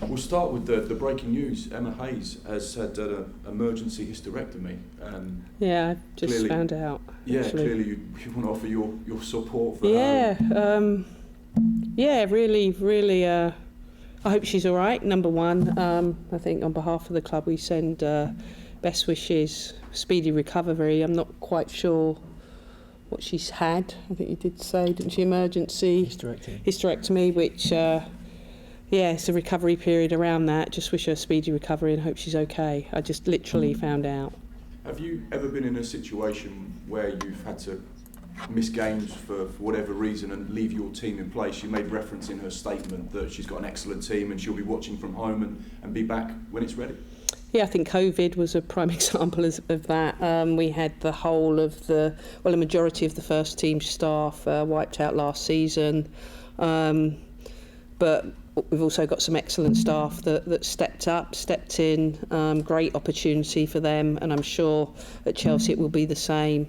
We'll start with the breaking news. Emma Hayes has had an emergency hysterectomy. Yeah, I just found out. Yeah, actually. Clearly you want to offer your support for her. Yeah, really. I hope she's all right, number one. I think on behalf of the club we send best wishes, speedy recovery. I'm not quite sure what she's had. I think you did say, didn't she, emergency hysterectomy, which it's a recovery period around that. Just wish her a speedy recovery and hope she's okay. I just literally found out. Have you ever been in a situation where you've had to miss games for whatever reason and leave your team in place? She made reference in her statement that she's got an excellent team and she'll be watching from home and be back when it's ready. Yeah, I think COVID was a prime example of that. We had the whole of a majority of the first team staff wiped out last season. But we've also got some excellent staff that stepped in. Great opportunity for them, and I'm sure at Chelsea it will be the same.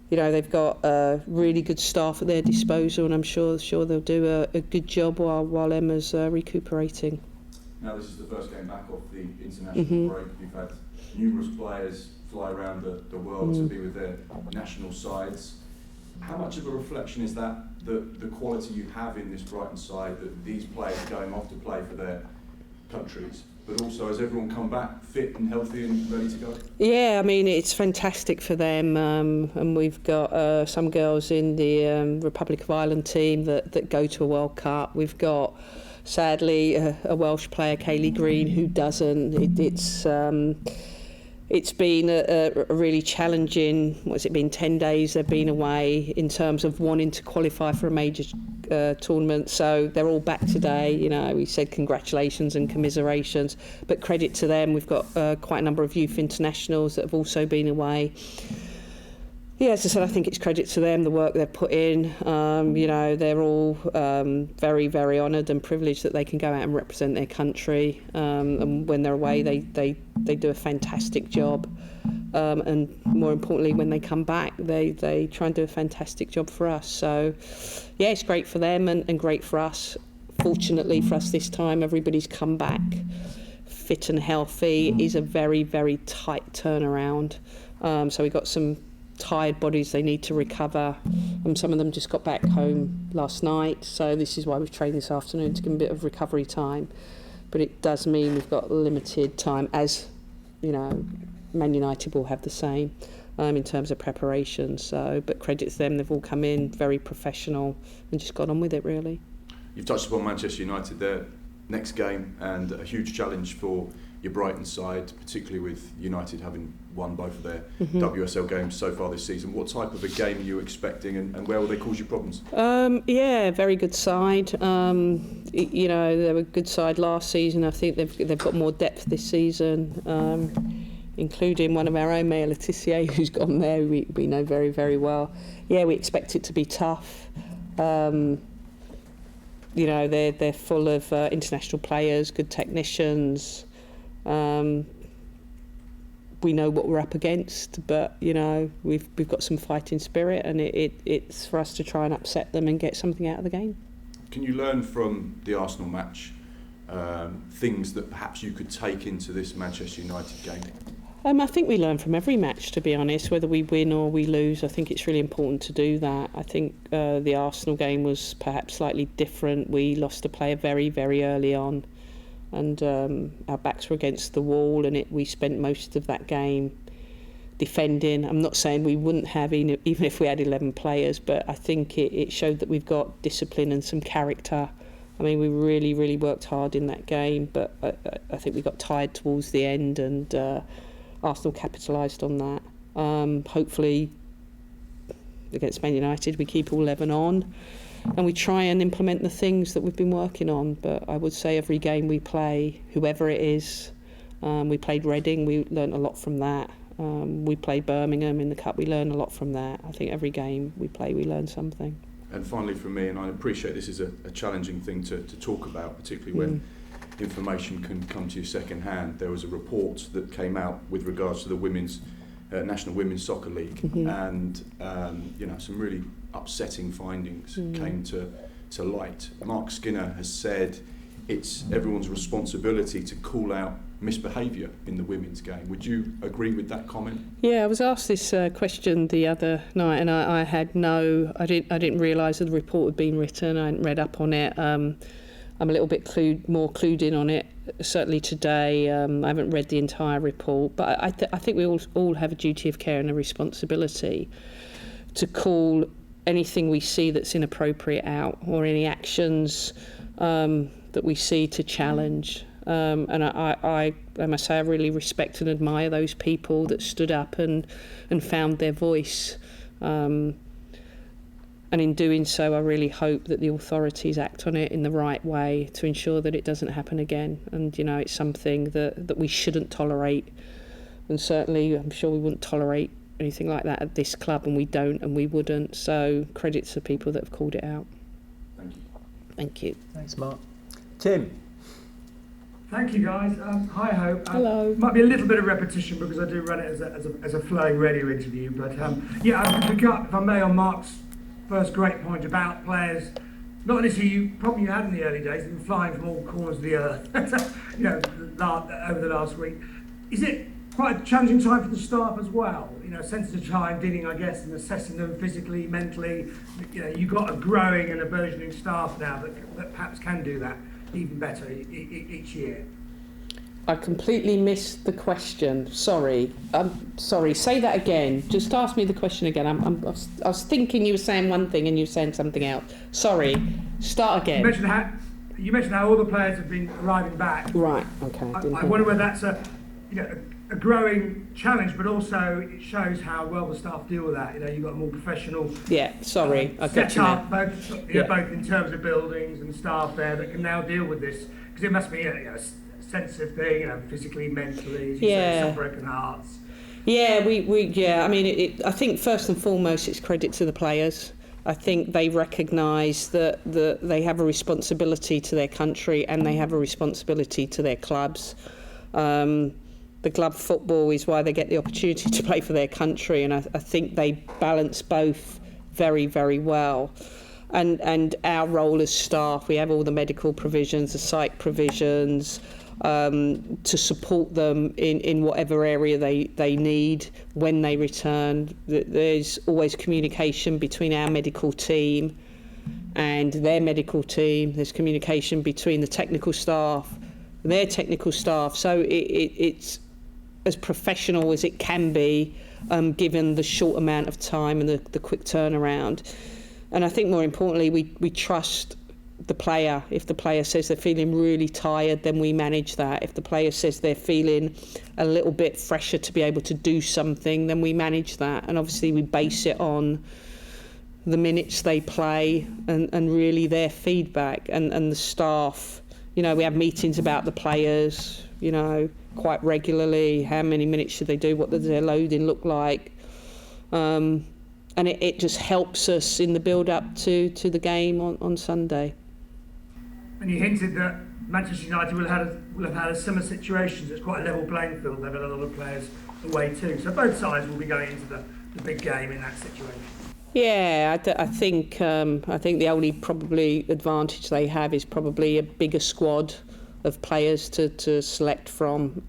They've got really good staff at their disposal, and I'm sure they'll do a good job while Emma's recuperating. Now this is the first game back off the international break. You've had numerous players fly around the world to be with their national sides. How much of a reflection is that the quality you have in this Brighton side, that these players are going off to play for their countries, but also has everyone come back fit and healthy and ready to go? Yeah, I mean, it's fantastic for them, and we've got some girls in the Republic of Ireland team that go to a World Cup. We've got, sadly, a Welsh player, Kaylee Green, who doesn't. It's been a really challenging, 10 days they've been away in terms of wanting to qualify for a major tournament. So they're all back today. We said congratulations and commiserations, but credit to them. We've got quite a number of youth internationals that have also been away. Yeah, as I said, I think it's credit to them, the work they've put in. They're all very, very honoured and privileged that they can go out and represent their country. And when they're away, they do a fantastic job. And more importantly, when they come back, they try and do a fantastic job for us. So, yeah, it's great for them and great for us. Fortunately for us this time, everybody's come back fit and healthy. It is a very, very tight turnaround. So we've got some tired bodies they need to recover. Some of them just got back home last night, so this is why we've trained this afternoon to give them a bit of recovery time. But it does mean we've got limited time, as Man United will have the same in terms of preparation. So, but credit to them, they've all come in very professional and just got on with it, really. You've touched upon Manchester United there, next game, and a huge challenge for your Brighton side, particularly with United having won both of their WSL games so far this season. What type of a game are you expecting, and where will they cause you problems? Very good side. They were a good side last season. I think they've got more depth this season, including one of our own, Maya Letitia, who's gone there. We know very, very well. Yeah, we expect it to be tough. They're full of international players, good technicians. We know what we're up against, but we've got some fighting spirit, and it's for us to try and upset them and get something out of the game. Can you learn from the Arsenal match things that perhaps you could take into this Manchester United game? I think we learn from every match, to be honest, whether we win or we lose. I think it's really important to do that. I think the Arsenal game was perhaps slightly different. We lost a player very, very early on, and our backs were against the wall, and we spent most of that game defending. I'm not saying we wouldn't have, even if we had 11 players, but I think it showed that we've got discipline and some character. I mean, we really, really worked hard in that game, but I think we got tired towards the end, and Arsenal capitalised on that. Hopefully, against Man United, we keep all 11 on, and we try and implement the things that we've been working on. But I would say every game we play, whoever it is, we played Reading, we learnt a lot from that. We played Birmingham in the Cup, we learned a lot from that. I think every game we play, we learn something. And finally from me, and I appreciate this is a challenging thing to talk about, particularly when information can come to you second hand. There was a report that came out with regards to the women's National Women's Soccer League, and some really upsetting findings came to light. Mark Skinner has said it's everyone's responsibility to call out misbehaviour in the women's game. Would you agree with that comment? Yeah, I was asked this question the other night, and I didn't realise that the report had been written. I hadn't read up on it. I'm a little bit more clued in on it, certainly today. I haven't read the entire report, but I think we all have a duty of care and a responsibility to call anything we see that's inappropriate out, or any actions that we see to challenge. And I must say I really respect and admire those people that stood up and found their voice. And in doing so, I really hope that the authorities act on it in the right way to ensure that it doesn't happen again. And, you know, it's something that we shouldn't tolerate. And certainly, I'm sure we wouldn't tolerate anything like that at this club, and we don't, and we wouldn't. So credit to the people that have called it out. Thank you. Thank you. Thanks, Mark. Tim. Thank you, guys. Hi, Hove. Hello. Might be a little bit of repetition because I do run it as a flowing radio interview, but yeah, I'll pick up, if I may, on Mark's first great point about players. Not an issue you probably had in the early days, been flying from all corners of the earth, you know, over the last week. Is it quite a challenging time for the staff as well? You know, sensitive time dealing, I guess, and assessing them physically, mentally. You know, you've got a growing and a burgeoning staff now that perhaps can do that even better each year. I completely missed the question. Sorry. Sorry. Say that again. Just ask me the question again. I was thinking you were saying one thing and you were saying something else. Sorry. Start again. You mentioned how all the players have been arriving back. Right. Okay. I wonder whether that's a growing challenge, but also it shows how well the staff deal with that. You know, you've got a more professional. Yeah. Sorry. I got you now. Both in terms of buildings and staff there that can now deal with this, because it must be a sensitive thing, you know, physically, mentally, as you say, some broken hearts. Yeah, I mean, I think first and foremost, it's credit to the players. I think they recognise that they have a responsibility to their country and they have a responsibility to their clubs. The club football is why they get the opportunity to play for their country, and I think they balance both very, very well. And our role as staff, we have all the medical provisions, the psych provisions, to support them in whatever area they need when they return. There's always communication between our medical team and their medical team. There's communication between the technical staff and their technical staff. So it's as professional as it can be, given the short amount of time and the quick turnaround. And I think more importantly, we trust the player. If the player says they're feeling really tired, then we manage that. If the player says they're feeling a little bit fresher to be able to do something, then we manage that. And obviously we base it on the minutes they play and really their feedback and the staff. You know, we have meetings about the players, you know, quite regularly. How many minutes should they do? What does their loading look like? And it just helps us in the build-up to the game on Sunday. And you hinted that Manchester United will have had a similar situation. It's quite a level playing field. They've had a lot of players away too. So both sides will be going into the big game in that situation. Yeah, I think the only probably advantage they have is probably a bigger squad of players to select from.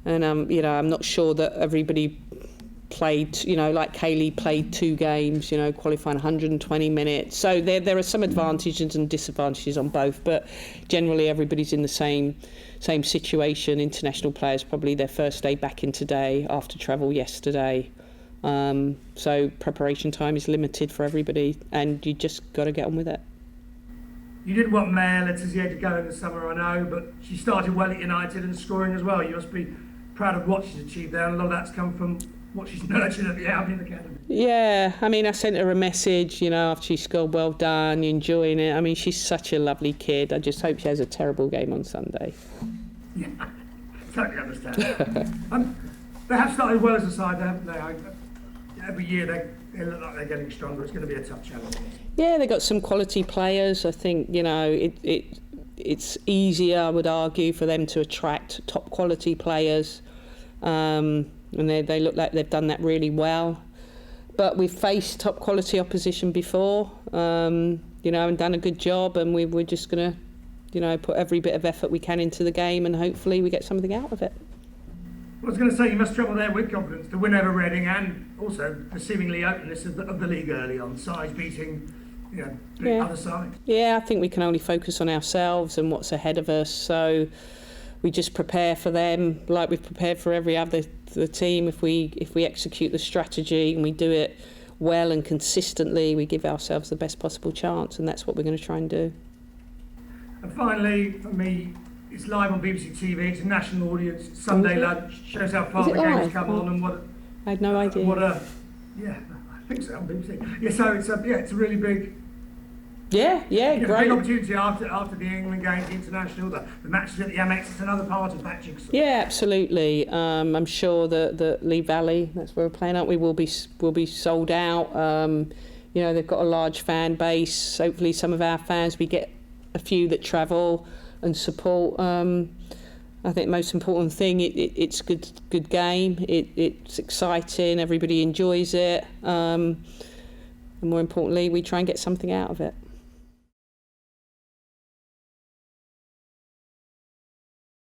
You know, I'm not sure that everybody played, you know, like Kaylee played 2 games, you know, qualifying 120 minutes. So there are some advantages and disadvantages on both, but generally everybody's in the same situation. International players probably their first day back in today after travel yesterday. So preparation time is limited for everybody, and you just got to get on with it. You didn't want Maya Letizia to go in the summer, I know, but she started well at United and scoring as well. You must be proud of what she's achieved there, and a lot of that's come from what she's nurtured at the Albion Academy. Yeah, I mean, I sent her a message, you know, after she scored, well done, you're enjoying it. I mean, she's such a lovely kid. I just hope she has a terrible game on Sunday. Yeah, totally understand. They have started well as a side, haven't they? Every year they look like they're getting stronger. It's going to be a tough challenge. Yeah, they've got some quality players. I think, you know, it's easier, I would argue, for them to attract top quality players. And they look like they've done that really well. But we've faced top quality opposition before, you know, and done a good job, and we're just going to put every bit of effort we can into the game, and hopefully we get something out of it. I was going to say, you must travel there with confidence to win over Reading, and also the seemingly openness of the league early on, sides beating the other side. Yeah, I think we can only focus on ourselves and what's ahead of us. So we just prepare for them like we've prepared for every other the team. If we execute the strategy and we do it well and consistently, we give ourselves the best possible chance, and that's what we're going to try and do. And finally, for me, it's live on BBC TV. It's a national audience. Sunday lunch shows how far the games come on, and what. I had no idea. Yeah, I think so on BBC. Yeah, so it's a really big. Yeah, great. Big opportunity after the England games, the international, the matches at the Amex. It's another part of that jigsaw. Yeah, absolutely. I'm sure that Lee Valley, that's where we're playing, aren't we, will be sold out. They've got a large fan base. Hopefully, some of our fans, we get a few that travel and support. I think the most important thing, it's good game. It's exciting. Everybody enjoys it. And more importantly, we try and get something out of it.